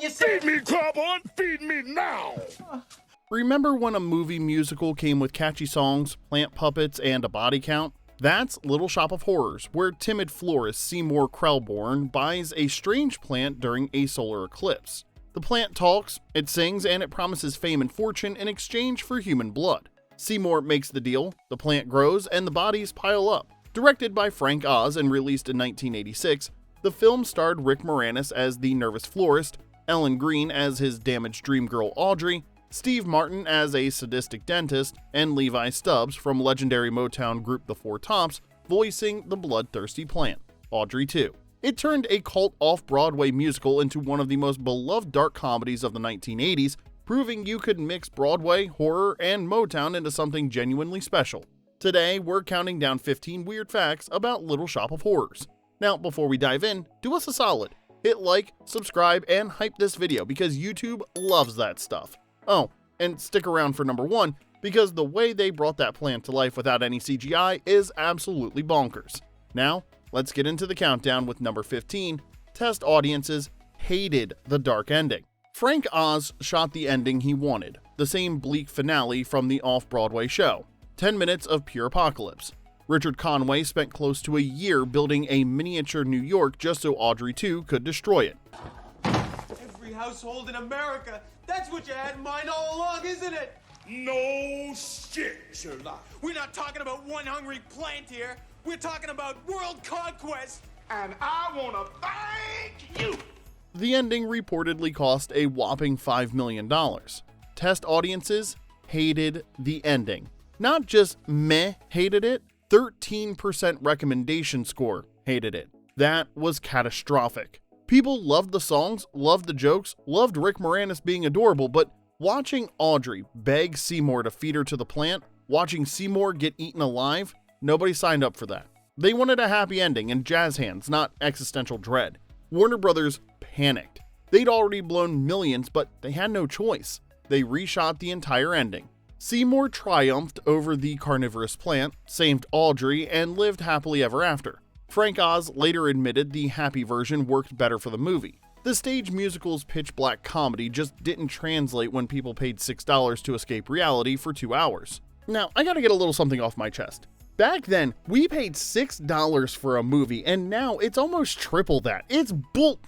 you say? Feed me, Corman! Feed me now! Remember when a movie musical came with catchy songs, plant puppets, and a body count? That's Little Shop of Horrors, where timid florist Seymour Krelborn buys a strange plant during a solar eclipse. The plant talks, it sings, and it promises fame and fortune in exchange for human blood. Seymour makes the deal, the plant grows, and the bodies pile up. Directed by Frank Oz and released in 1986, the film starred Rick Moranis as the nervous florist, Ellen Greene as his damaged dream girl Audrey, Steve Martin as a sadistic dentist, and Levi Stubbs from legendary Motown group The Four Tops voicing the bloodthirsty plant, Audrey 2. It turned a cult off-Broadway musical into one of the most beloved dark comedies of the 1980s, proving you could mix Broadway, horror, and Motown into something genuinely special. Today, we're counting down 15 weird facts about Little Shop of Horrors. Now, before we dive in, do us a solid. Hit like, subscribe, and hype this video because YouTube loves that stuff. Oh, and stick around for number 1, because the way they brought that plant to life without any CGI is absolutely bonkers. Now, let's get into the countdown with number 15. Test audiences hated the dark ending. Frank Oz shot the ending he wanted, the same bleak finale from the off-Broadway show. 10 minutes of pure apocalypse. Richard Conway spent close to a year building a miniature New York just so Audrey 2 could destroy it. Every household in America. That's what you had in mind all along, isn't it? No shit, Sherlock. We're not talking about one hungry plant here. We're talking about world conquest. And I want to thank you. The ending reportedly cost a whopping $5 million. Test audiences hated the ending. Not just meh hated it, 13% recommendation score hated it. That was catastrophic. People loved the songs, loved the jokes, loved Rick Moranis being adorable, but watching Audrey beg Seymour to feed her to the plant, watching Seymour get eaten alive, nobody signed up for that. They wanted a happy ending and jazz hands, not existential dread. Warner Brothers panicked. They'd already blown millions, but they had no choice. They reshot the entire ending. Seymour triumphed over the carnivorous plant, saved Audrey, and lived happily ever after. Frank Oz later admitted the happy version worked better for the movie. The stage musical's pitch-black comedy just didn't translate when people paid $6 to escape reality for 2 hours. Now, I gotta get a little something off my chest. Back then, we paid $6 for a movie, and now it's almost triple that. It's bull...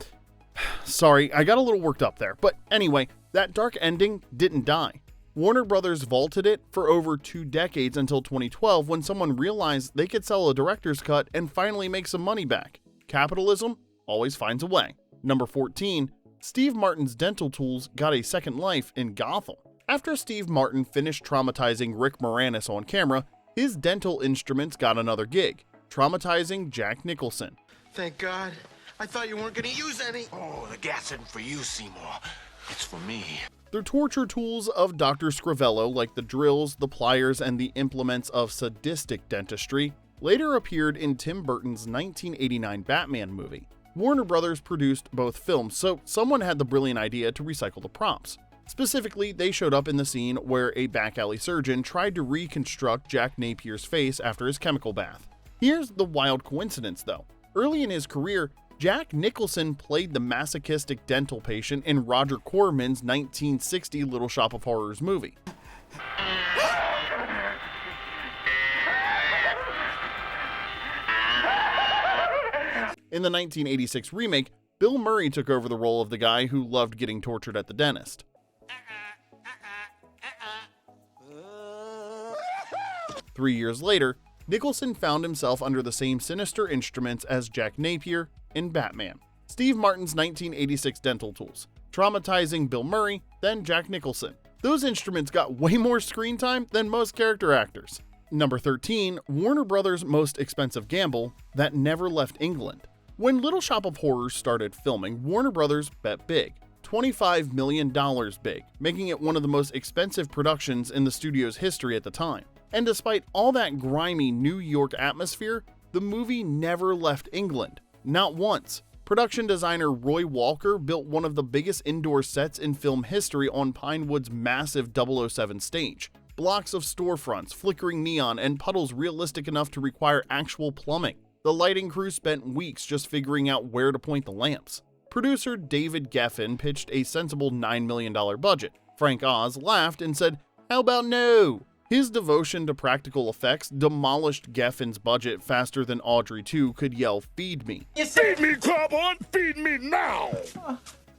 Sorry, I got a little worked up there. But anyway, that dark ending didn't die. Warner Brothers vaulted it for over 2 decades until 2012 when someone realized they could sell a director's cut and finally make some money back. Capitalism always finds a way. Number 14, Steve Martin's dental tools got a second life in Gotham. After Steve Martin finished traumatizing Rick Moranis on camera, his dental instruments got another gig, traumatizing Jack Nicholson. Thank God. I thought you weren't going to use any. Oh, the gas isn't for you, Seymour. It's for me. The torture tools of Dr. Scrivello, like the drills, the pliers, and the implements of sadistic dentistry, later appeared in Tim Burton's 1989 Batman movie. Warner Brothers produced both films, so someone had the brilliant idea to recycle the props. Specifically, they showed up in the scene where a back alley surgeon tried to reconstruct Jack Napier's face after his chemical bath. Here's the wild coincidence, though. Early in his career, Jack Nicholson played the masochistic dental patient in Roger Corman's 1960 Little Shop of Horrors movie. In the 1986 remake, Bill Murray took over the role of the guy who loved getting tortured at the dentist. 3 years later, Nicholson found himself under the same sinister instruments as Jack Napier in Batman. Steve Martin's 1986 dental tools, traumatizing Bill Murray, then Jack Nicholson. Those instruments got way more screen time than most character actors. Number 13, Warner Brothers' most expensive gamble that never left England. When Little Shop of Horrors started filming, Warner Brothers bet big. $25 million big, making it one of the most expensive productions in the studio's history at the time. And despite all that grimy New York atmosphere, the movie never left England. Not once. Production designer Roy Walker built one of the biggest indoor sets in film history on Pinewood's massive 007 stage. Blocks of storefronts, flickering neon, and puddles realistic enough to require actual plumbing. The lighting crew spent weeks just figuring out where to point the lamps. Producer David Geffen pitched a sensible $9 million budget. Frank Oz laughed and said, "How about no?" His devotion to practical effects demolished Geffen's budget faster than Audrey 2 could yell, "Feed me." Feed me, Corman! Feed me now!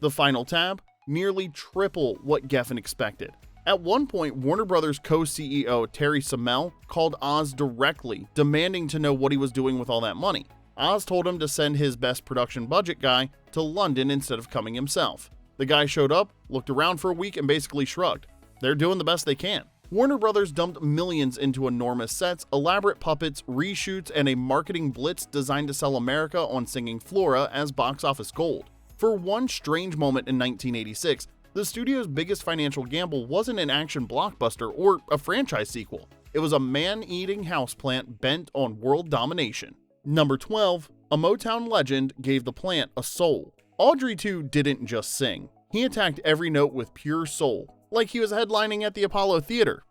The final tab, nearly triple what Geffen expected. At one point, Warner Brothers co-CEO Terry Semel called Oz directly, demanding to know what he was doing with all that money. Oz told him to send his best production budget guy to London instead of coming himself. The guy showed up, looked around for a week, and basically shrugged. They're doing the best they can. Warner Brothers dumped millions into enormous sets, elaborate puppets, reshoots, and a marketing blitz designed to sell America on Singing Flora as box office gold. For one strange moment in 1986, the studio's biggest financial gamble wasn't an action blockbuster or a franchise sequel. It was a man-eating houseplant bent on world domination. Number 12, a Motown legend gave the plant a soul. Audrey 2 didn't just sing. He attacked every note with pure soul, like he was headlining at the Apollo Theater.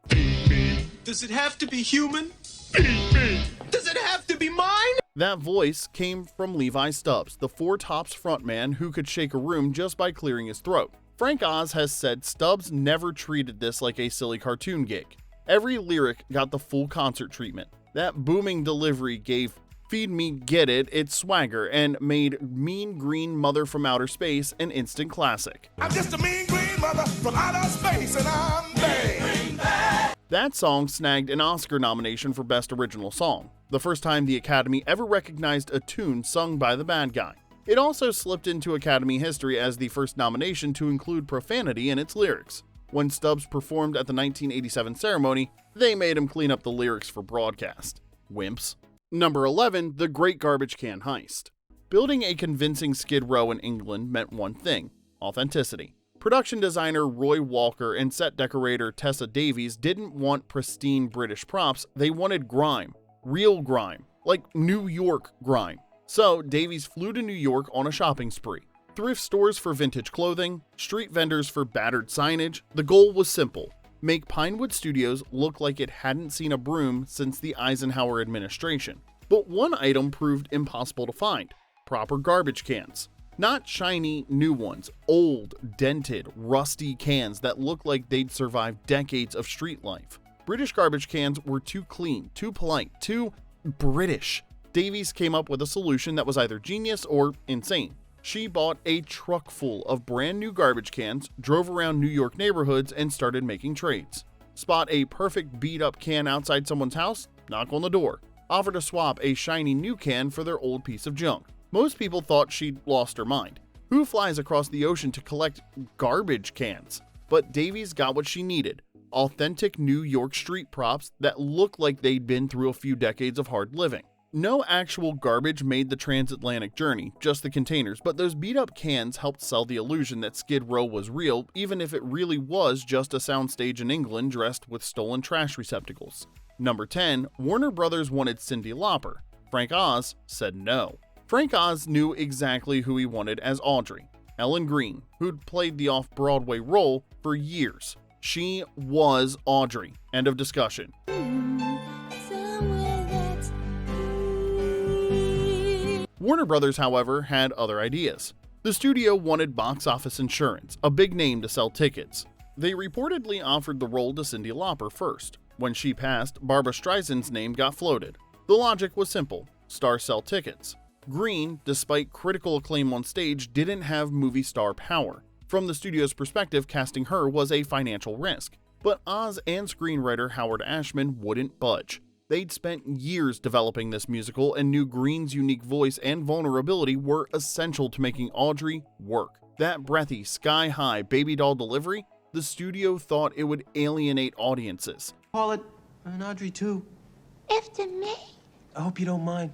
Does it have to be human? Does it have to be mine? That voice came from Levi Stubbs, the Four Tops frontman who could shake a room just by clearing his throat. Frank Oz has said Stubbs never treated this like a silly cartoon gig. Every lyric got the full concert treatment. That booming delivery gave "Feed Me, Get It" its swagger and made "Mean Green Mother from Outer Space" an instant classic. I'm just a mean green mother from outer space and I'm bad. That song snagged an Oscar nomination for Best Original Song, the first time the Academy ever recognized a tune sung by the bad guy. It also slipped into Academy history as the first nomination to include profanity in its lyrics. When Stubbs performed at the 1987 ceremony, they made him clean up the lyrics for broadcast. Wimps. Number 11, the Great Garbage Can Heist. Building a convincing Skid Row in England meant one thing: authenticity. Production designer Roy Walker and set decorator Tessa Davies didn't want pristine British props, they wanted grime. Real grime. Like New York grime. So Davies flew to New York on a shopping spree. Thrift stores for vintage clothing, street vendors for battered signage. The goal was simple: make Pinewood Studios look like it hadn't seen a broom since the Eisenhower administration. But one item proved impossible to find: proper garbage cans. Not shiny new ones, old, dented, rusty cans that look like they'd survived decades of street life. British garbage cans were too clean, too polite, too British. Davies came up with a solution that was either genius or insane. She bought a truck full of brand new garbage cans, drove around New York neighborhoods, and started making trades. Spot a perfect beat-up can outside someone's house? Knock on the door. Offer to swap a shiny new can for their old piece of junk. Most people thought she'd lost her mind. Who flies across the ocean to collect garbage cans? But Davies got what she needed: authentic New York street props that looked like they'd been through a few decades of hard living. No actual garbage made the transatlantic journey, just the containers, but those beat-up cans helped sell the illusion that Skid Row was real, even if it really was just a soundstage in England dressed with stolen trash receptacles. Number 10, Warner Brothers wanted Cyndi Lauper. Frank Oz said no. Frank Oz knew exactly who he wanted as Audrey: Ellen Greene, who'd played the off-Broadway role for years. She was Audrey. End of discussion. Warner Brothers, however, had other ideas. The studio wanted box office insurance, a big name to sell tickets. They reportedly offered the role to Cyndi Lauper first. When she passed, Barbra Streisand's name got floated. The logic was simple: stars sell tickets. Greene, despite critical acclaim on stage, didn't have movie star power. From the studio's perspective, casting her was a financial risk. But Oz and screenwriter Howard Ashman wouldn't budge. They'd spent years developing this musical and knew Greene's unique voice and vulnerability were essential to making Audrey work. That breathy, sky-high baby doll delivery, the studio thought it would alienate audiences. Call it an Audrey 2. After me. I hope you don't mind.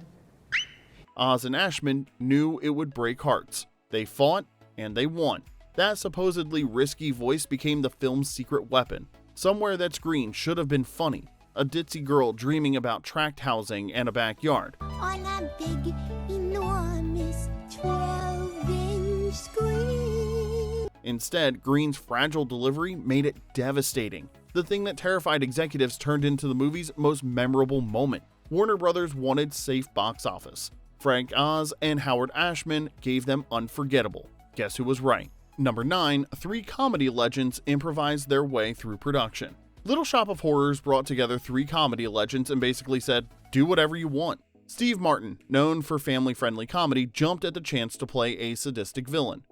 Oz and Ashman knew it would break hearts. They fought, and they won. That supposedly risky voice became the film's secret weapon. Somewhere That's Green should have been funny: a ditzy girl dreaming about tract housing and a backyard. On a big, enormous 12-inch screen. Instead, Greene's fragile delivery made it devastating. The thing that terrified executives turned into the movie's most memorable moment. Warner Brothers wanted safe box office. Frank Oz and Howard Ashman gave them unforgettable. Guess who was right? Number 9, 3 comedy legends improvised their way through production. Little Shop of Horrors brought together 3 comedy legends and basically said, do whatever you want. Steve Martin, known for family-friendly comedy, jumped at the chance to play a sadistic villain.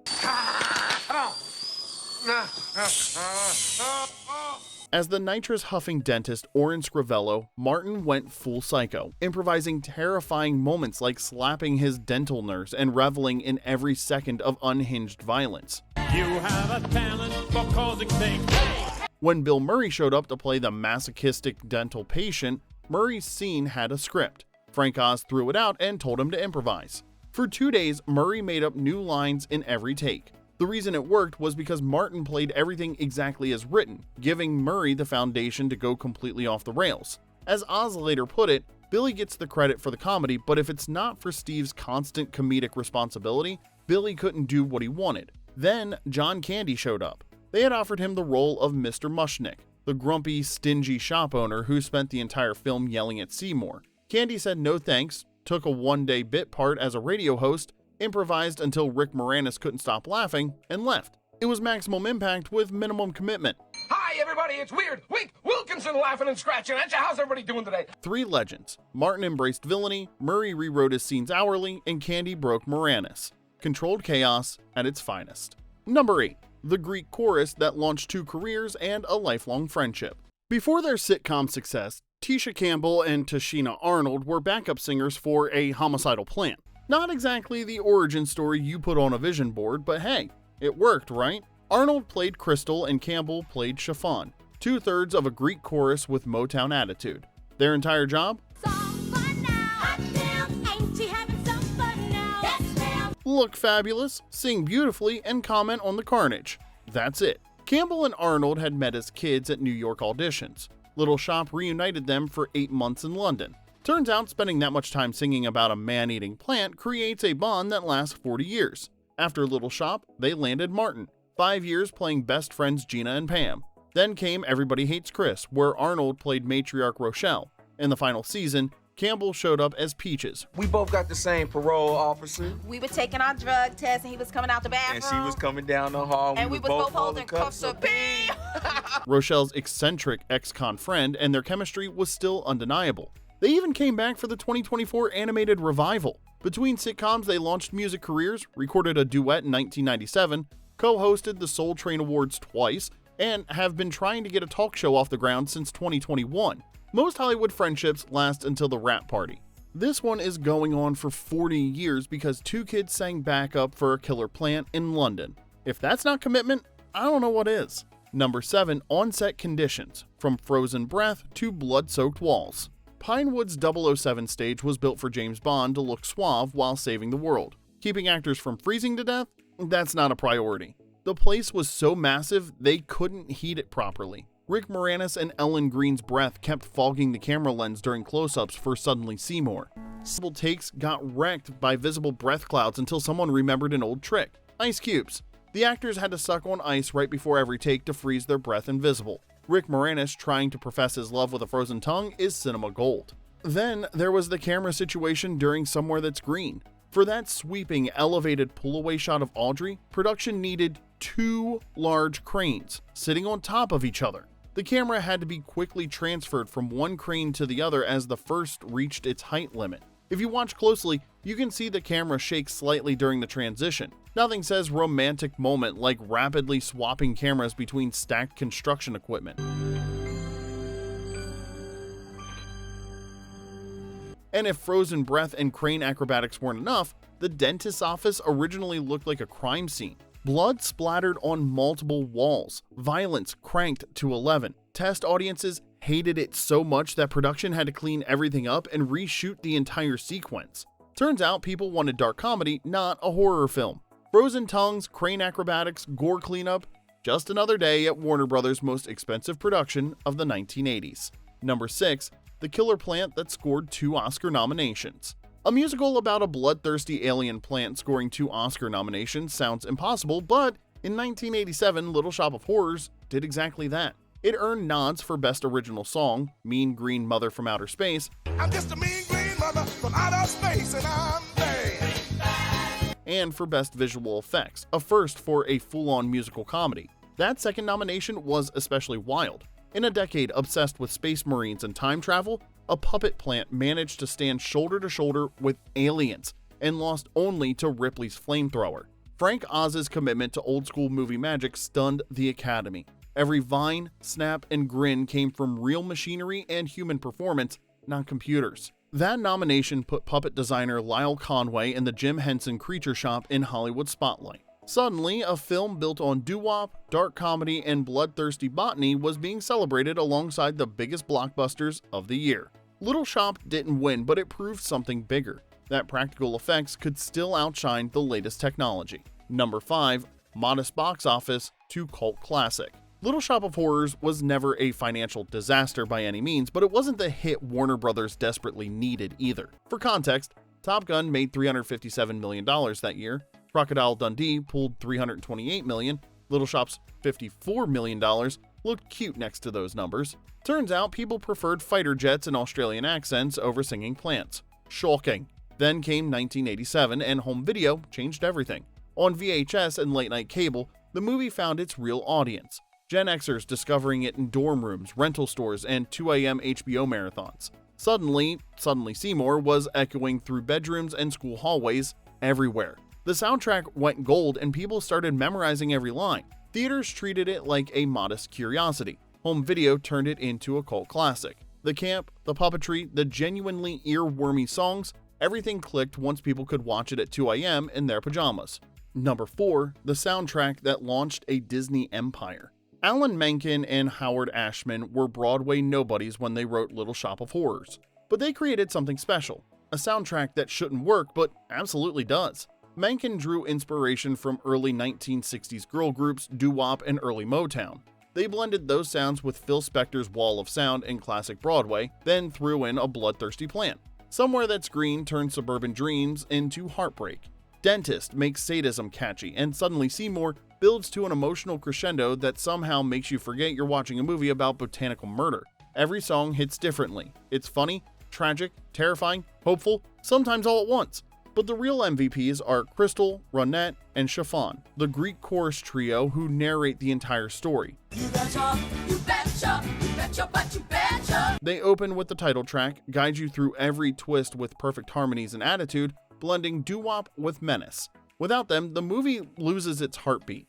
As the nitrous-huffing dentist Orin Scrivello, Martin went full psycho, improvising terrifying moments like slapping his dental nurse and reveling in every second of unhinged violence. You have a talent for causing things. When Bill Murray showed up to play the masochistic dental patient, Murray's scene had a script. Frank Oz threw it out and told him to improvise. For 2 days, Murray made up new lines in every take. The reason it worked was because Martin played everything exactly as written, giving Murray the foundation to go completely off the rails. As Oz later put it, Billy gets the credit for the comedy, but if it's not for Steve's constant comedic responsibility, Billy couldn't do what he wanted. Then John Candy showed up. They had offered him the role of Mr. Mushnick, the grumpy, stingy shop owner who spent the entire film yelling at Seymour. Candy said no thanks, took a one-day bit part as a radio host, improvised until Rick Moranis couldn't stop laughing, and left. It was maximum impact with minimum commitment. Hi, everybody, it's Weird Wink Wilkinson laughing and scratching at you. How's everybody doing today? 3 legends. Martin embraced villainy, Murray rewrote his scenes hourly, and Candy broke Moranis. Controlled chaos at its finest. Number 8. The Greek chorus that launched 2 careers and a lifelong friendship. Before their sitcom success, Tisha Campbell and Tashina Arnold were backup singers for A Homicidal Plant. Not exactly the origin story you put on a vision board, but hey, it worked, right? Arnold played Crystal and Campbell played Chiffon, 2/3 of a Greek chorus with Motown attitude. Their entire job? Look fabulous, sing beautifully, and comment on the carnage. That's it. Campbell and Arnold had met as kids at New York auditions. Little Shop reunited them for 8 months in London. Turns out spending that much time singing about a man-eating plant creates a bond that lasts 40 years. After Little Shop, they landed Martin, 5 years playing best friends Gina and Pam. Then came Everybody Hates Chris, where Arnold played matriarch Rochelle. In the final season, Campbell showed up as Peaches. We both got the same parole officer. We were taking our drug test and he was coming out the bathroom. And she was coming down the hall. And we was both holding cups of pee. Rochelle's eccentric ex-con friend, and their chemistry was still undeniable. They even came back for the 2024 animated revival. Between sitcoms, they launched music careers, recorded a duet in 1997, co-hosted the Soul Train Awards twice, and have been trying to get a talk show off the ground since 2021. Most Hollywood friendships last until the rap party. This one is going on for 40 years because 2 kids sang backup for a killer plant in London. If that's not commitment, I don't know what is. Number 7, on-set conditions, from frozen breath to blood-soaked walls. Pinewood's 007 stage was built for James Bond to look suave while saving the world. Keeping actors from freezing to death? That's not a priority. The place was so massive, they couldn't heat it properly. Rick Moranis and Ellen Greene's breath kept fogging the camera lens during close-ups for Suddenly Seymour. Several takes got wrecked by visible breath clouds until someone remembered an old trick: ice cubes. The actors had to suck on ice right before every take to freeze their breath invisible. Rick Moranis trying to profess his love with a frozen tongue is cinema gold. Then there was the camera situation during Somewhere That's Green. For that sweeping, elevated pull-away shot of Audrey, production needed 2 large cranes sitting on top of each other. The camera had to be quickly transferred from one crane to the other as the first reached its height limit. If you watch closely, you can see the camera shake slightly during the transition. Nothing says romantic moment like rapidly swapping cameras between stacked construction equipment. And if frozen breath and crane acrobatics weren't enough, the dentist's office originally looked like a crime scene. Blood splattered on multiple walls, violence cranked to 11. Test audiences hated it so much that production had to clean everything up and reshoot the entire sequence. Turns out people wanted dark comedy, not a horror film. Frozen tongues, crane acrobatics, gore cleanup, just another day at Warner Brothers' most expensive production of the 1980s. Number 6, the killer plant that scored 2 Oscar nominations. A musical about a bloodthirsty alien plant scoring 2 Oscar nominations sounds impossible, but in 1987, Little Shop of Horrors did exactly that. It earned nods for Best Original Song, Mean Green Mother from Outer Space, I'm just a mean green mother from outer space and I'm bad. and for Best Visual Effects, a first for a full-on musical comedy. That second nomination was especially wild. In a decade obsessed with space marines and time travel, a puppet plant managed to stand shoulder to shoulder with aliens and lost only to Ripley's flamethrower. Frank Oz's commitment to old-school movie magic stunned the Academy. Every vine, snap, and grin came from real machinery and human performance, not computers. That nomination put puppet designer Lyle Conway in the Jim Henson Creature Shop in Hollywood spotlight. Suddenly, a film built on doo-wop, dark comedy, and bloodthirsty botany was being celebrated alongside the biggest blockbusters of the year. Little Shop didn't win, but it proved something bigger, that practical effects could still outshine the latest technology. Number 5. Modest box office to cult classic. Little Shop of Horrors was never a financial disaster by any means, but it wasn't the hit Warner Brothers desperately needed either. For context, Top Gun made $357 million that year, Crocodile Dundee pulled $328 million, Little Shop's $54 million looked cute next to those numbers. Turns out people preferred fighter jets and Australian accents over singing plants. Shocking. Then came 1987 and home video changed everything. On VHS and late night cable, the movie found its real audience. Gen Xers discovering it in dorm rooms, rental stores, and 2 a.m. HBO marathons. Suddenly Seymour was echoing through bedrooms and school hallways everywhere. The soundtrack went gold and people started memorizing every line. Theaters treated it like a modest curiosity. Home video turned it into a cult classic. The camp, the puppetry, the genuinely earwormy songs, everything clicked once people could watch it at 2 a.m. in their pajamas. Number 4. The soundtrack that launched a Disney empire. Alan Menken and Howard Ashman were Broadway nobodies when they wrote Little Shop of Horrors, but they created something special, a soundtrack that shouldn't work but absolutely does. Menken drew inspiration from early 1960s girl groups, doo-wop, and early Motown. They blended those sounds with Phil Spector's wall of sound in classic Broadway, then threw in a bloodthirsty plant. Somewhere That's Green turned suburban dreams into heartbreak. Dentist makes sadism catchy, and Suddenly Seymour builds to an emotional crescendo that somehow makes you forget you're watching a movie about botanical murder. Every song hits differently. It's funny, tragic, terrifying, hopeful, sometimes all at once. But the real MVPs are Crystal, Ronette, and Chiffon, the Greek chorus trio who narrate the entire story. You betcha, you betcha, you betcha, but you betcha. They open with the title track, guide you through every twist with perfect harmonies and attitude, blending doo-wop with menace. Without them, the movie loses its heartbeat.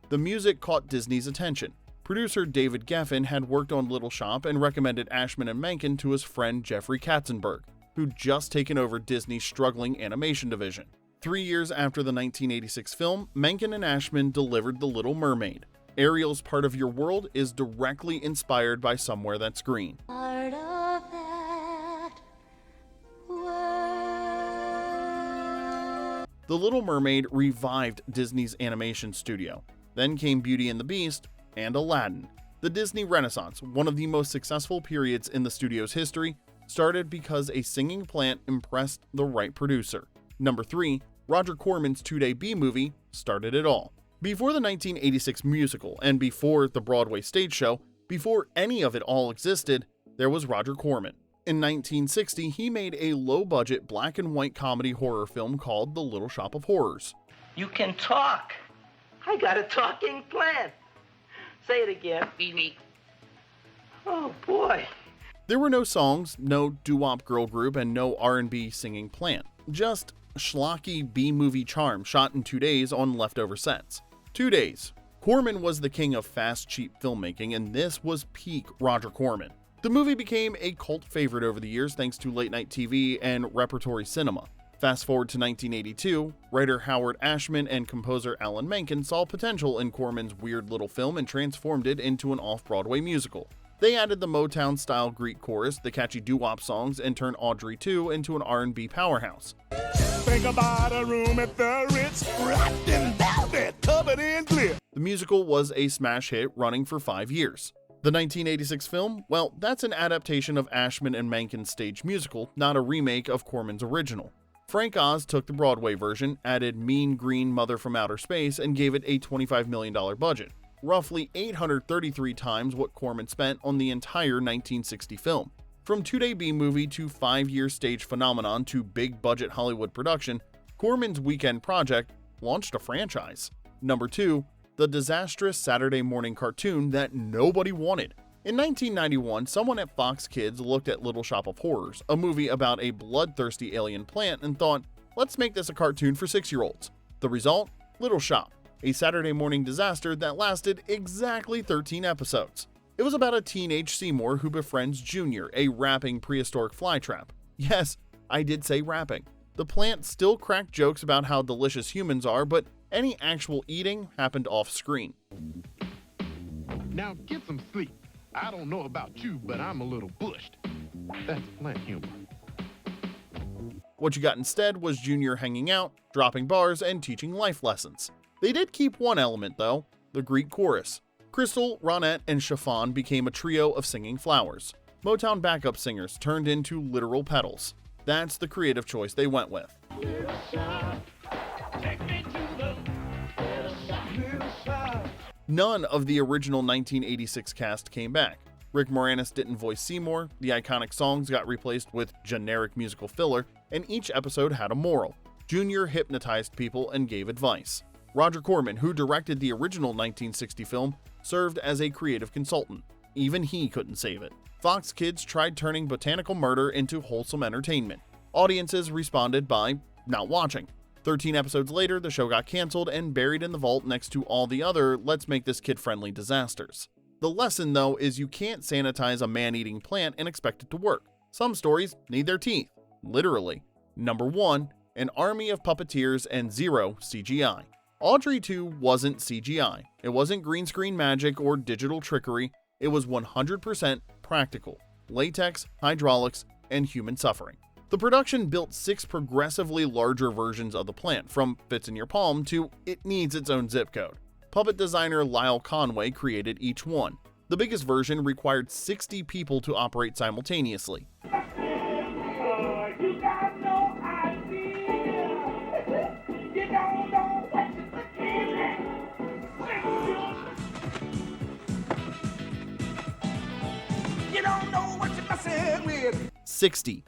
The music caught Disney's attention. Producer David Geffen had worked on Little Shop and recommended Ashman and Menken to his friend Jeffrey Katzenberg, who'd just taken over Disney's struggling animation division. 3 years after the 1986 film, Menken and Ashman delivered The Little Mermaid. Ariel's Part of Your World is directly inspired by Somewhere That's Green. Part of that world. The Little Mermaid revived Disney's animation studio. Then came Beauty and the Beast and Aladdin. The Disney Renaissance, one of the most successful periods in the studio's history, started because a singing plant impressed the right producer. Number 3, Roger Corman's two-day B-movie started it all. Before the 1986 musical and before the Broadway stage show, before any of it all existed, there was Roger Corman. In 1960, he made a low-budget black and white comedy horror film called The Little Shop of Horrors. You can talk. I got a talking plant. Say it again. Phoebe. Oh, boy. There were no songs, no doo-wop girl group, and no R&B singing plant. Just schlocky B-movie charm shot in 2 days on leftover sets. 2 days. Corman was the king of fast, cheap filmmaking, and this was peak Roger Corman. The movie became a cult favorite over the years thanks to late-night TV and repertory cinema. Fast forward to 1982, writer Howard Ashman and composer Alan Menken saw potential in Corman's weird little film and transformed it into an off-Broadway musical. They added the Motown-style Greek chorus, the catchy doo-wop songs, and turned Audrey 2 into an R&B powerhouse. Think about a room at the Ritz, wrapped in velvet, covered in glitter. The musical was a smash hit running for 5 years. The 1986 film, well, that's an adaptation of Ashman and Menken's stage musical, not a remake of Corman's original. Frank Oz took the Broadway version, added Mean Green Mother from Outer Space, and gave it a $25 million budget, roughly 833 times what Corman spent on the entire 1960 film. From 2-day B-movie to 5-year stage phenomenon to big-budget Hollywood production, Corman's weekend project launched a franchise. Number 2, the disastrous Saturday morning cartoon that nobody wanted. In 1991, someone at Fox Kids looked at Little Shop of Horrors, a movie about a bloodthirsty alien plant, and thought, let's make this a cartoon for 6-year-olds. The result? Little Shop, a Saturday morning disaster that lasted exactly 13 episodes. It was about a teenage Seymour who befriends Junior, a rapping prehistoric flytrap. Yes, I did say rapping. The plant still cracked jokes about how delicious humans are, but any actual eating happened off-screen. Now get some sleep. I don't know about you, but I'm a little bushed. That's plant humor. What you got instead was Junior hanging out, dropping bars, and teaching life lessons. They did keep one element though, the Greek chorus. Crystal, Ronette, and Chiffon became a trio of singing flowers. Motown backup singers turned into literal petals. That's the creative choice they went with. None of the original 1986 cast came back. Rick Moranis didn't voice Seymour, the iconic songs got replaced with generic musical filler, and each episode had a moral. Junior hypnotized people and gave advice. Roger Corman, who directed the original 1960 film, served as a creative consultant. Even he couldn't save it. Fox Kids tried turning botanical murder into wholesome entertainment. Audiences responded by not watching. 13 episodes later, the show got canceled and buried in the vault next to all the other let's make this kid-friendly disasters. The lesson, though, is you can't sanitize a man-eating plant and expect it to work. Some stories need their teeth. Literally. Number 1, an army of puppeteers and 0 CGI. Audrey 2 wasn't CGI. It wasn't green screen magic or digital trickery. It was 100% practical. Latex, hydraulics, and human suffering. The production built 6 progressively larger versions of the plant, from fits in your palm to it needs its own zip code. Puppet designer Lyle Conway created each one. The biggest version required 60 people to operate simultaneously. You don't know what you're messing with. 60.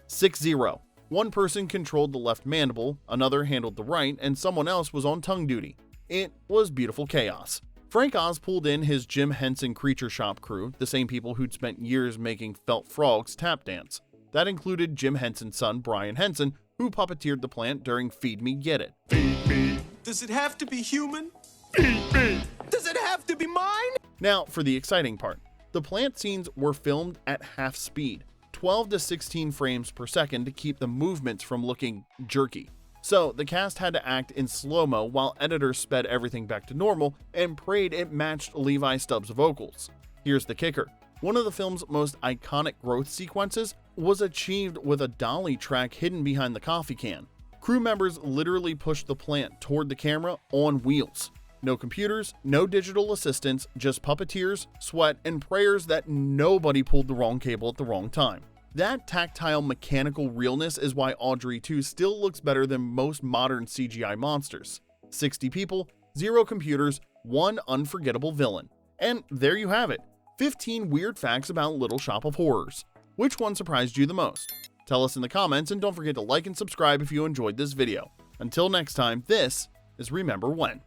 One person controlled the left mandible, another handled the right, and someone else was on tongue duty. It was beautiful chaos. Frank Oz pulled in his Jim Henson Creature Shop crew, the same people who'd spent years making felt frogs tap dance. That included Jim Henson's son, Brian Henson, who puppeteered the plant during Feed Me, Get It. Feed me. Does it have to be human? Feed me. Does it have to be mine? Now, for the exciting part. The plant scenes were filmed at half speed, 12 to 16 frames per second to keep the movements from looking jerky. So the cast had to act in slow-mo while editors sped everything back to normal and prayed it matched Levi Stubbs' vocals. Here's the kicker. One of the film's most iconic growth sequences was achieved with a dolly track hidden behind the coffee can. Crew members literally pushed the plant toward the camera on wheels. No computers, no digital assistants, just puppeteers, sweat, and prayers that nobody pulled the wrong cable at the wrong time. That tactile mechanical realness is why Audrey 2 still looks better than most modern CGI monsters. 60 people, 0 computers, 1 unforgettable villain. And there you have it, 15 weird facts about Little Shop of Horrors. Which one surprised you the most? Tell us in the comments, and don't forget to like and subscribe if you enjoyed this video. Until next time, this is Remember When.